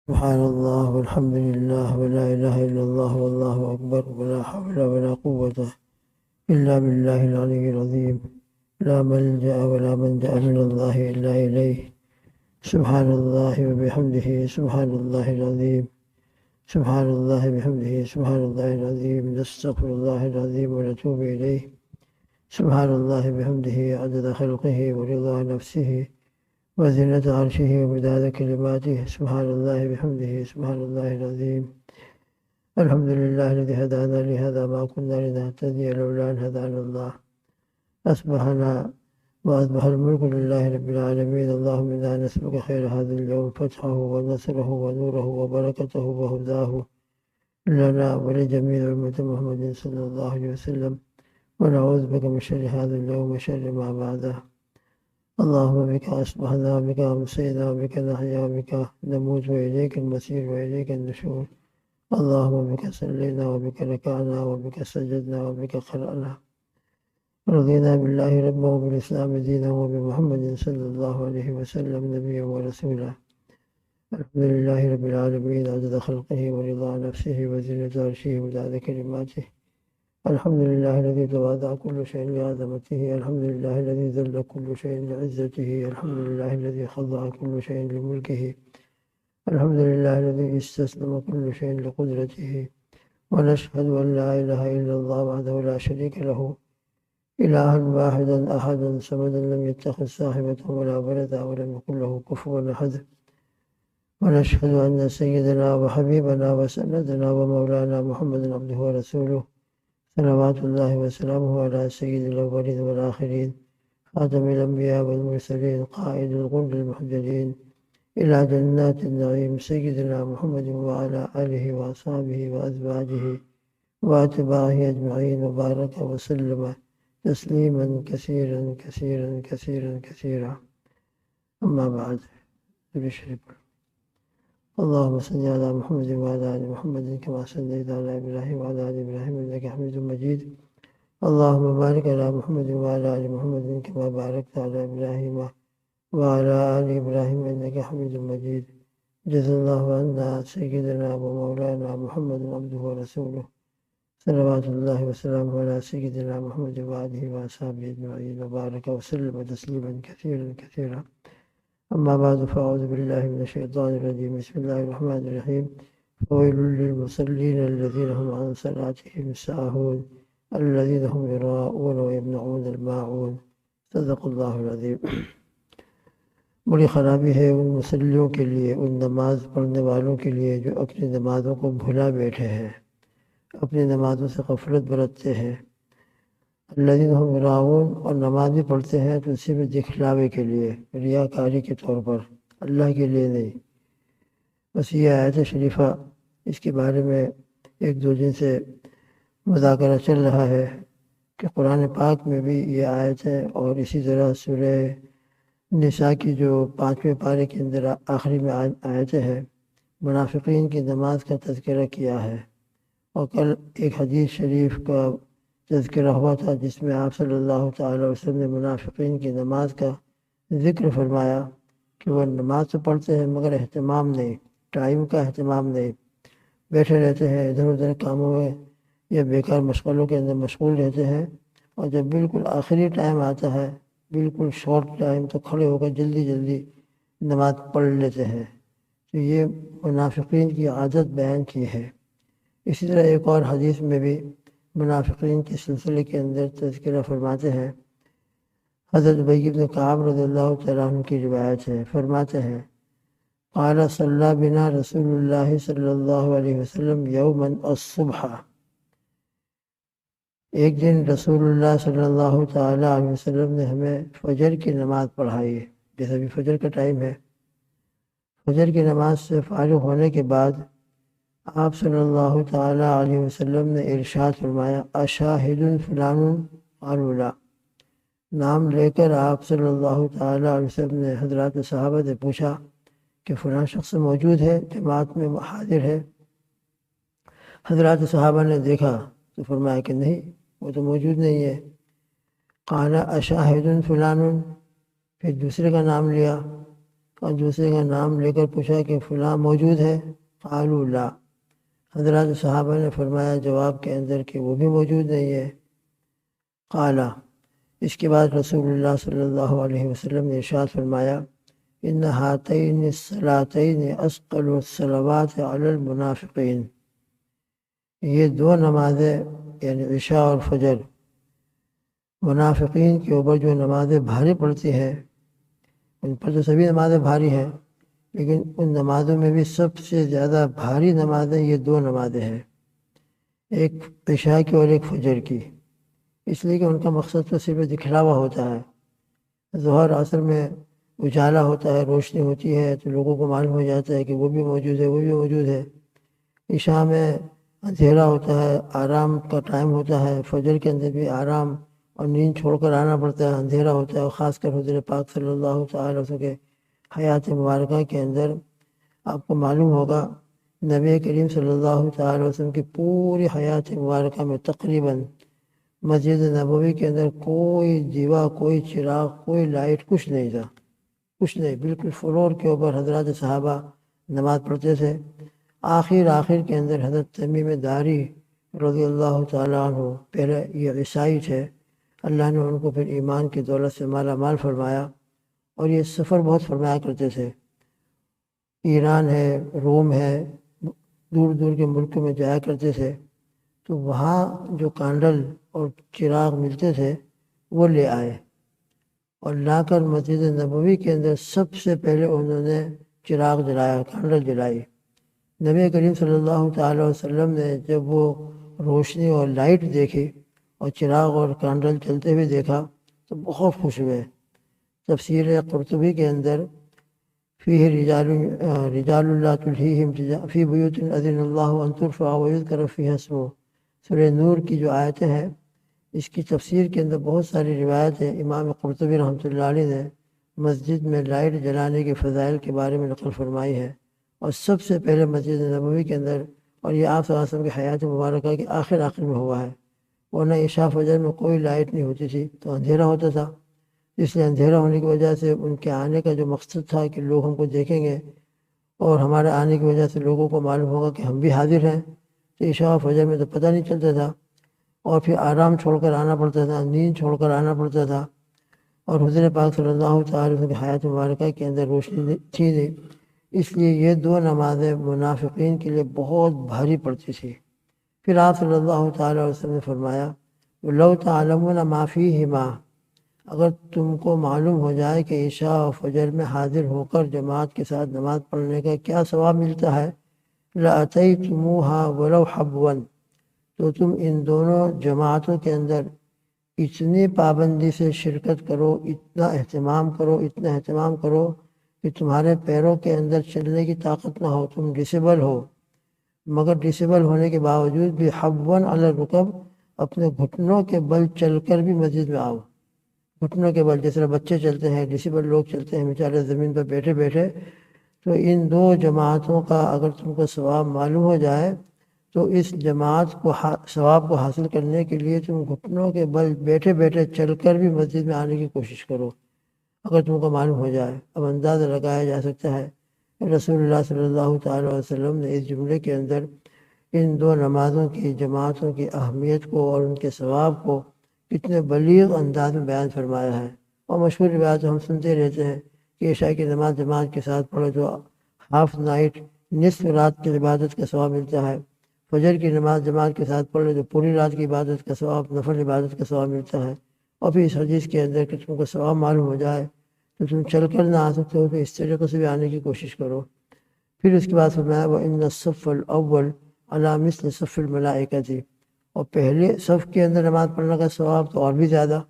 سبحان الله والحمد لله ولا إله إلا الله والله أكبر ولا حول ولا قوة إلا بالله العلي العظيم. لا ملجأ ولا منجأ من الله إلا إليه. سبحان الله وبحمده سبحان الله العظيم. سبحان الله بحمده سبحان الله العظيم. نستغفر الله العظيم ونتوب إليه. سبحان الله بحمده عدد خلقه ورضا نفسه وزنة عرشه ومداد كلماته. سبحان الله بحمده سبحان الله العظيم. الحمد لله الذي هدانا لهذا ما كنا لنهتدي لولا أن هدانا الله. أصبحنا وأصبح الملك لله رب العالمين. اللهم إنا نسألك خير هذا اليوم، فتحه ونصره ونوره وبركته وهداه لنا ولجميع أمة محمد صلى الله عليه وسلم، ونعوذ بك من شر هذا اليوم وشر ما بعده. اللهم بك أصبحنا وبك أمسينا وبك نحيا وبك نموت وإليك المصير وإليك النشور. اللهم بك صلينا وبك ركعنا وبك سجدنا وبك قرأنا. رضينا بالله ربا وبالإسلام دينا وبمحمد صلى الله عليه وسلم نبيا ورسولا. الحمد لله رب العالمين عدد خلقه ورضا نفسه وزنة عرشه ومداد كلماته. الحمد لله الذي تواضع كل شيء لعظمته. الحمد لله الذي ذل كل شيء لعزته. الحمد لله الذي خضع كل شيء لملكه. الحمد لله الذي استسلم كل شيء لقدرته. ونشهد أن لا إله إلا الله وحده لا شريك له، إلها واحدا أحدا صمدا لم يتخذ صاحبة ولا ولدا ولم يكن له كفوا أحد. ونشهد أن سيدنا وحبيبنا وسندنا ومولانا محمدا عبده ورسوله، صلوات الله وسلامه على سيد الأولين والآخرين، خاتم الأنبياء والمرسلين، قائد الغر المحجلين إلى جنات النعيم، سيدنا محمد وعلى آله وأصحابه وأزواجه وأتباعه أجمعين، وبارك وسلم تسليما كثيرا كثيرا كثيرا كثيرا. أما بعد، اللهم صل على محمد وعلى آل محمد كما صليت على إبراهيم وعلى آل إبراهيم إنك حميد مجيد. اللهم بارك على محمد وعلى آل محمد كما باركت على إبراهيم وعلى آل إبراهيم إنك حميد مجيد. جزا الله عنا سيدنا ومولانا محمد عبده ورسوله، صلوات الله وسلامه على سيدنا محمد وآله وأصحابه أجمعين، وبارك وسلم تسليما كثيرا كثيرا. أما بعد، فأعوذ بالله من الشيطان الرجيم. بسم الله الرحمن الرحيم. فويل للمصلين الذين هم عن صلاتهم ساهون الذين هم يراءون ويمنعون الماعون. صدق اللہ العظیم. بڑی خرابی ہے ان مصلیوں کے لیے، ان نماز پڑھنے والوں کے لیے جو اپنی نمازوں کو بھلا بیٹھے ہیں، اپنی نمازوں سے غفلت برتتے ہیں. الذین هم یراؤون، اور نماز بھی پڑھتے ہیں تو اسی میں دکھلاوے کے لیے، ریاکاری کے طور پر، اللہ کے لیے نہیں. بس یہ آیت شریفہ، اس کے بارے میں ایک دو دن سے مذاکرہ چل رہا ہے کہ قرآن پاک میں بھی یہ آیت ہے، اور اسی طرح سورہ نساء کی جو 5ویں پارے کے اندر آخری میں آیتیں ہیں، منافقین کی نماز کا تذکرہ کیا ہے. اور کل ایک حدیث شریف کا تذکرہ ہوا تھا جس میں آپ صلی اللہ تعالی وسلم نے منافقین کی نماز کا ذکر فرمایا کہ وہ نماز تو پڑھتے ہیں مگر اہتمام نہیں، ٹائم کا اہتمام نہیں، بیٹھے رہتے ہیں ادھر ادھر کاموں میں یا بیکار مشغلوں کے اندر مشغول رہتے ہیں، اور جب بالکل آخری ٹائم آتا ہے، بالکل شارٹ ٹائم، تو کھڑے ہو کر جلدی جلدی نماز پڑھ لیتے ہیں. تو یہ منافقین کی عادت بیان کی ہے. اسی طرح ایک اور حدیث میں بھی منافقین کے سلسلے کے اندر تذکرہ فرماتے ہیں. حضرت ابی بن کعب رضی اللہ تعالیٰ عنہ کی روایت ہے، فرماتے ہیں قال صلی بنا رسول اللہ صلی اللہ علیہ وسلم یوما الصبح. ایک دن رسول اللہ صلی اللہ تعالیٰ علیہ وسلم نے ہمیں فجر کی نماز پڑھائی. جیسا بھی فجر کا ٹائم ہے، فجر کی نماز سے فارغ ہونے کے بعد آپ صلی اللہ تعالیٰ علیہ وسلم نے ارشاد فرمایا اشاہد فلان؟ قالوا لا. نام لے کر آپ صلی اللہ تعالیٰ علیہ وسلم نے حضرات صحابہ سے پوچھا کہ فلاں شخص موجود ہے، جماعت میں حاضر ہے؟ حضرات صحابہ نے دیکھا تو فرمایا کہ نہیں، وہ تو موجود نہیں ہے. قال اشاہد فلان؟ پھر دوسرے کا نام لیا اور دوسرے کا نام لے کر پوچھا کہ فلاں موجود ہے؟ قالوا لا، حضرات صحابہ نے فرمایا جواب کے اندر کہ وہ بھی موجود نہیں ہے۔ قالا، اس کے بعد رسول اللہ صلی اللہ علیہ وسلم نے ارشاد فرمایا ان ہاتین الصلاتین اثقل الصلوات علی المنافقین، یہ دو نمازیں یعنی عشاء اور فجر منافقین کے اوپر جو نمازیں بھاری پڑتی ہیں، ان پر تو سبھی نمازیں بھاری ہیں لیکن ان نمازوں میں بھی سب سے زیادہ بھاری نمازیں یہ دو نمازیں ہیں، ایک عشاء کی اور ایک فجر کی، اس لیے کہ ان کا مقصد تو صرف دکھلاوا ہوتا ہے۔ ظہر عصر میں اجالا ہوتا ہے، روشنی ہوتی ہے تو لوگوں کو معلوم ہو جاتا ہے کہ وہ بھی موجود ہے، وہ بھی موجود ہے۔ عشاء میں اندھیرا ہوتا ہے، آرام کا ٹائم ہوتا ہے، فجر کے اندر بھی آرام اور نیند چھوڑ کر آنا پڑتا ہے، اندھیرا ہوتا ہے، اور خاص کر حضور پاک صلی اللہ تعالی وسلم کے حیات مبارکہ کے اندر آپ کو معلوم ہوگا نبی کریم صلی اللہ تعالی وسلم کی پوری حیات مبارکہ میں تقریباً مسجد نبوی کے اندر کوئی دیوا، کوئی چراغ، کوئی لائٹ، کچھ نہیں تھا، کچھ نہیں، بالکل فلور کے اوپر حضرات صحابہ نماز پڑھتے تھے۔ آخر کے اندر حضرت تمیم داری رضی اللہ تعالیٰ عنہ، پہلے یہ عیسائی تھے، اللہ نے ان کو پھر ایمان کی دولت سے مالا مال فرمایا، اور یہ سفر بہت فرمایا کرتے تھے، ایران ہے، روم ہے، دور دور کے ملکوں میں جایا کرتے تھے، تو وہاں جو کانڈل اور چراغ ملتے تھے وہ لے آئے اور لا کر مسجد نبوی کے اندر سب سے پہلے انہوں نے چراغ جلایا، کانڈل جلائی۔ نبی کریم صلی اللہ تعالی وسلم نے جب وہ روشنی اور لائٹ دیکھی اور چراغ اور کانڈل چلتے ہوئے دیکھا تو بہت خوش ہوئے۔ تفسیر قرطبی کے اندر فیہ رجال لا تلہیہم فی بیوت اذن اللہ ان ترفع ویذکر فیہا اسمہ، سورہ نور کی جو آیتیں ہیں اس کی تفسیر کے اندر بہت ساری روایت ہیں۔ امام قرطبی رحمۃ اللہ علیہ نے مسجد میں لائٹ جلانے کے فضائل کے بارے میں نقل فرمائی ہے، اور سب سے پہلے مسجد نبوی کے اندر، اور یہ آپ صلی اللہ علیہ وسلم کی حیات مبارکہ کے آخر میں ہوا ہے، ورنہ عشاء فجر میں کوئی لائٹ نہیں ہوتی تھی تو اندھیرا ہوتا تھا، اس لیے اندھیرا ہونے کی وجہ سے ان کے آنے کا جو مقصد تھا کہ لوگ ہم کو دیکھیں گے اور ہمارے آنے کی وجہ سے لوگوں کو معلوم ہوگا کہ ہم بھی حاضر ہیں، تو عشاء فجر میں تو پتہ نہیں چلتا تھا، اور پھر آرام چھوڑ کر آنا پڑتا تھا، نیند چھوڑ کر آنا پڑتا تھا، اور حضور پاک صلی اللہ تعالی وسلم کی حیات مبارکہ کے اندر روشنی تھی نہیں، اس لیے یہ دو نمازیں منافقین کے لیے بہت بھاری پڑتی تھی۔ پھر آپ صلی اللہ تعالی وسلم نے فرمایا لو تعلمون ما فیہما، اگر تم کو معلوم ہو جائے کہ عشاء و فجر میں حاضر ہو کر جماعت کے ساتھ نماز پڑھنے کا کیا ثواب ملتا ہے، لَأَتَيْتُمُوهَا وَلَوْ حَبْوًا، تو تم ان دونوں جماعتوں کے اندر اتنی پابندی سے شرکت کرو، اتنا اہتمام کرو، اتنا اہتمام کرو کہ تمہارے پیروں کے اندر چلنے کی طاقت نہ ہو، تم ڈسیبل ہو، مگر ڈسیبل ہونے کے باوجود بھی حبواً علی الرکب، اپنے گھٹنوں کے بل چل کر بھی مسجد میں آؤ، گھٹنوں کے بل، جس طرح بچے چلتے ہیں، ڈسیبل لوگ چلتے ہیں بیچارے زمین پر بیٹھے بیٹھے، تو ان دو جماعتوں کا اگر تم کو ثواب معلوم ہو جائے تو اس جماعت کو ثواب کو حاصل کرنے کے لیے تم گھٹنوں کے بل بیٹھے بیٹھے چل کر بھی مسجد میں آنے کی کوشش کرو، اگر تم کو معلوم ہو جائے۔ اب اندازہ لگایا جا سکتا ہے رسول اللہ صلی اللہ تعالی وسلم نے اس جملے کے اندر ان دو نمازوں کی جماعتوں کی اہمیت کو اور ان کے ثواب کو کتنے بلیغ انداز میں بیان فرمایا ہے، اور مشہور روایت ہم سنتے رہتے ہیں کہ عشاء کی نماز جماعت کے ساتھ پڑھے تو ہاف نائٹ، نصف رات کی عبادت کا ثواب ملتا ہے، فجر کی نماز جماعت کے ساتھ پڑھ لے تو پوری رات کی عبادت کا ثواب، نفل عبادت کا ثواب ملتا ہے، اور پھر اس حدیث کے اندر کہ تم کو ثواب معلوم ہو جائے تو تم چل کر نہ آ سکتے ہو تو اس طریقے سے بھی آنے کی کوشش کرو۔ پھر اس کے بعد فرمایا وَإِنَّ الصَّفَّ الْأَوَّلَ عَلَى مِثْلِ صَفِّ الْمَلَائِكَةِ، اور پہلے صف کے اندر نماز پڑھنے کا ثواب تو اور بھی زیادہ،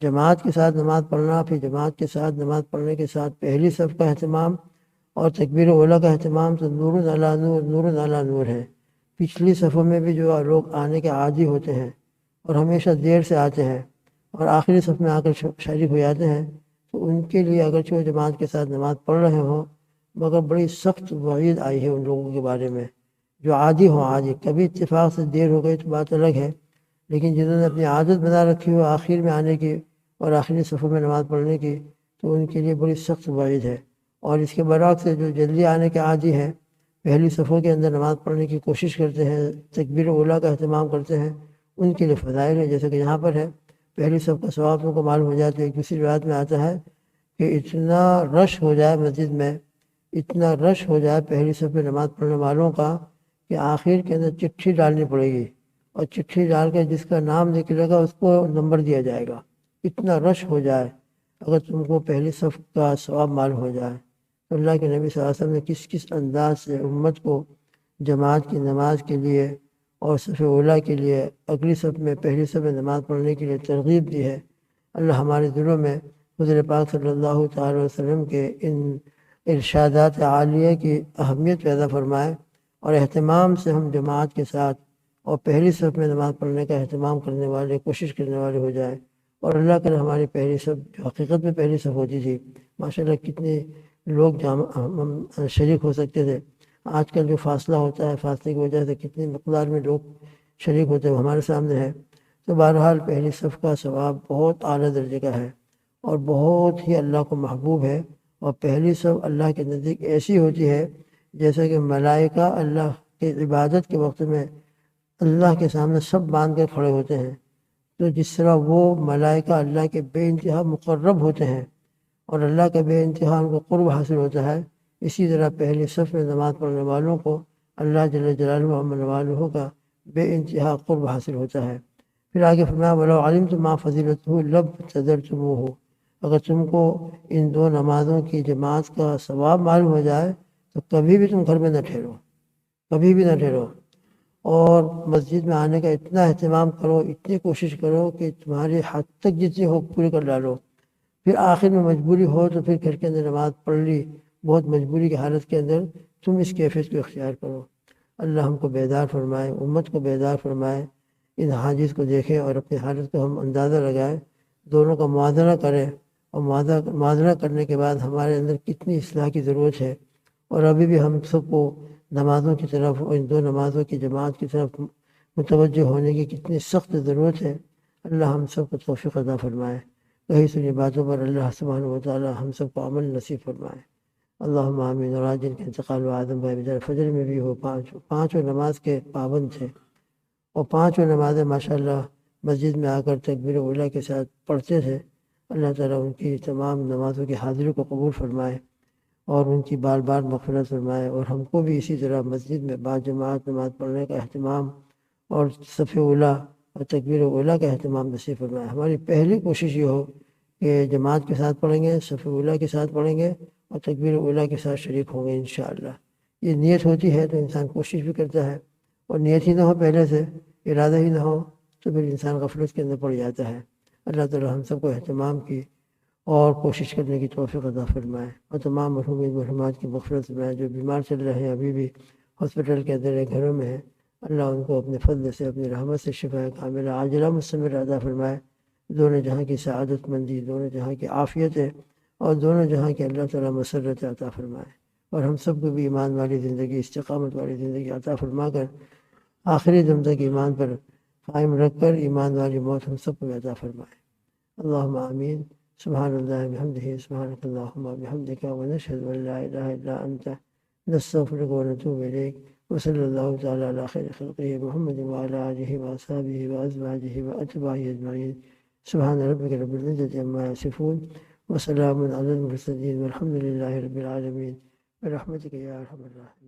جماعت کے ساتھ نماز پڑھنا، پھر جماعت کے ساتھ نماز پڑھنے کے ساتھ پہلی صف کا اہتمام اور تکبیر اولیٰ کا اہتمام تو نور علی نور، نور علی نور ہے۔ پچھلی صفوں میں بھی جو لوگ آنے کے عادی ہوتے ہیں اور ہمیشہ دیر سے آتے ہیں اور آخری صف میں آ کر شریک ہو جاتے ہیں، تو ان کے لیے اگرچہ وہ جماعت کے ساتھ نماز پڑھ رہے ہوں مگر بڑی سخت وعید آئی ہے ان لوگوں کے بارے میں جو عادی ہوں، عادی، کبھی اتفاق سے دیر ہو گئی تو بات الگ ہے، لیکن جنہوں نے اپنی عادت بنا رکھی ہو آخر میں آنے کی اور آخری صفوں میں نماز پڑھنے کی، تو ان کے لیے بڑی سخت وعید ہے۔ اور اس کے برعکس جو جلدی آنے کے عادی ہیں، پہلی صفوں کے اندر نماز پڑھنے کی کوشش کرتے ہیں، تکبیر اولیٰ کا اہتمام کرتے ہیں، ان کے لیے فضائل ہے، جیسے کہ یہاں پر ہے پہلی صف کا ثواب ان کو معلوم ہو جائے۔ تو ایک دوسری روایت میں آتا ہے کہ اتنا رش ہو جائے مسجد میں، اتنا رش ہو جائے پہلی صف میں نماز پڑھنے والوں کا کہ آخر کے اندر چٹھی ڈالنی پڑے گی، اور چٹھی ڈال کے جس کا نام نکلے گا اس کو نمبر دیا جائے گا، اتنا رش ہو جائے اگر تم کو پہلی صف کا ثواب معلوم ہو جائے۔ تو اللہ کے نبی صلی اللہ علیہ وسلم نے کس کس انداز سے امت کو جماعت کی نماز کے لیے اور صف اولیٰ کے لیے اگلی صف میں پہلی صف میں نماز پڑھنے کے لیے ترغیب دی ہے۔ اللہ ہمارے دلوں میں حضور پاک صلی اللہ تعالی وسلم کے ان ارشادات عالیہ کی اہمیت پیدا فرمائے، اور اہتمام سے ہم جماعت کے ساتھ اور پہلی صف میں نماز پڑھنے کا اہتمام کرنے والے، کوشش کرنے والے ہو جائے۔ اور اللہ کرے ہماری پہلی صف جو حقیقت میں پہلی صف ہوتی تھی، ماشاءاللہ کتنے لوگ شریک ہو سکتے تھے۔ آج کل جو فاصلہ ہوتا ہے، فاصلے کی وجہ سے کتنی مقدار میں لوگ شریک ہوتے ہیں وہ ہمارے سامنے ہے۔ تو بہرحال پہلی صف کا ثواب بہت اعلیٰ درجے کا ہے اور بہت ہی اللہ کو محبوب ہے، اور پہلی صف اللہ کے نزدیک ایسی ہوتی ہے جیسا کہ ملائکہ اللہ کی عبادت کے وقت میں اللہ کے سامنے سب باندھ کر کھڑے ہوتے ہیں، تو جس طرح وہ ملائکہ اللہ کے بے انتہا مقرب ہوتے ہیں اور اللہ کے بے انتہا ان کو قرب حاصل ہوتا ہے، اسی طرح پہلی صف میں نماز پڑھنے والوں کو اللہ جل جلالہ و والہ کا بے انتہا قرب حاصل ہوتا ہے۔ پھر آگے فرمایا وَلَوْ عَلِمْتُم مَا فَضِيلَتُهُ لَابْتَدَرْتُمُوهُ، اگر تم کو ان دو نمازوں کی جماعت کا ثواب معلوم ہو جائے تو کبھی بھی تم گھر میں نہ ٹھہرو، کبھی بھی نہ ٹھہرو، اور مسجد میں آنے کا اتنا اہتمام کرو، اتنی کوشش کرو کہ تمہاری حد تک جتنی ہو پوری کر ڈالو۔ پھر آخر میں مجبوری ہو تو پھر گھر کے اندر نماز پڑھ لی، بہت مجبوری کی حالت کے اندر تم اس کیفیت کو اختیار کرو۔ اللہ ہم کو بیدار فرمائے، امت کو بیدار فرمائے، ان حادث کو دیکھیں اور اپنی حالت کو ہم اندازہ لگائیں، دونوں کا موازنہ کریں، اور موازنہ کرنے کے بعد ہمارے اندر کتنی اصلاح کی ضرورت ہے، اور ابھی بھی ہم سب کو نمازوں کی طرف اور ان دو نمازوں کی جماعت کی طرف متوجہ ہونے کی کتنی سخت ضرورت ہے۔ اللہ ہم سب کو توفیق عطا فرمائے، کہیں سنی باتوں پر اللہ سبحانہ و تعالی ہم سب کو عمل نصیب فرمائے۔ اللہم آمین۔ اور آج جن کا انتقال ہوا آدم بھائی بدر فجر میں بھی ہو، پانچوں نماز کے پابند تھے، اور پانچوں نمازیں ماشاءاللہ مسجد میں آ کر تکبیر اولیٰ کے ساتھ پڑھتے تھے۔ اللہ تعالیٰ ان کی تمام نمازوں کی حاضری کو قبول فرمائے اور ان کی بار بار مغفرت فرمائے، اور ہم کو بھی اسی طرح مسجد میں باجماعت نماز پڑھنے کا اہتمام اور صف اولیٰ اور تکبیر اولیٰ کا اہتمام نصیب فرمائے۔ ہماری پہلی کوشش یہ ہو کہ جماعت کے ساتھ پڑھیں گے، صف اولیٰ کے ساتھ پڑھیں گے اور تکبیر اولیٰ کے ساتھ شریک ہوں گے انشاءاللہ۔ یہ نیت ہوتی ہے تو انسان کوشش بھی کرتا ہے، اور نیت ہی نہ ہو، پہلے سے ارادہ ہی نہ ہو، تو پھر انسان غفلت کے اندر پڑ جاتا ہے۔ اللہ تعالیٰ ہم سب کو اہتمام کی اور کوشش کرنے کی توفیق عطا فرمائے، اور تمام مرحومین مرحومات کی مغفرت فرمائے۔ جو بیمار چل رہے ہیں، ابھی بھی ہاسپٹل کے اندر گھروں میں ہیں، اللہ ان کو اپنے فضل سے، اپنی رحمت سے شفا کاملہ عاجلہ مستمرہ عطا فرمائے۔ دونوں جہاں کی سعادت مندی، دونوں جہاں کی عافیتیں، اور دونوں جہاں کی اللہ تعالیٰ مسرت عطا فرمائے، اور ہم سب کو بھی ایمان والی زندگی، استقامت والی زندگی عطا فرما کر آخری دم تک ایمان پر قائم رکھ کر ایمان والی موت ہم سب کو بھی عطا فرمائے۔ اللہم آمین۔ سبحان اللہ بحمدہ، سبحانک اللہم بحمدک، ونشہد ان لا الہ الا انت، نستغفرک ونتوب الیک، وصلی اللہ تعالی علی خیر خلقہ محمد وعلی آلہ واصحابہ وازواجہ واتباعہ اجمعین۔ سبحان ربک رب العزۃ عما یصفون، وسلام علی المرسلین، والحمد للہ رب العالمین، برحمتک یا ارحم الراحمین۔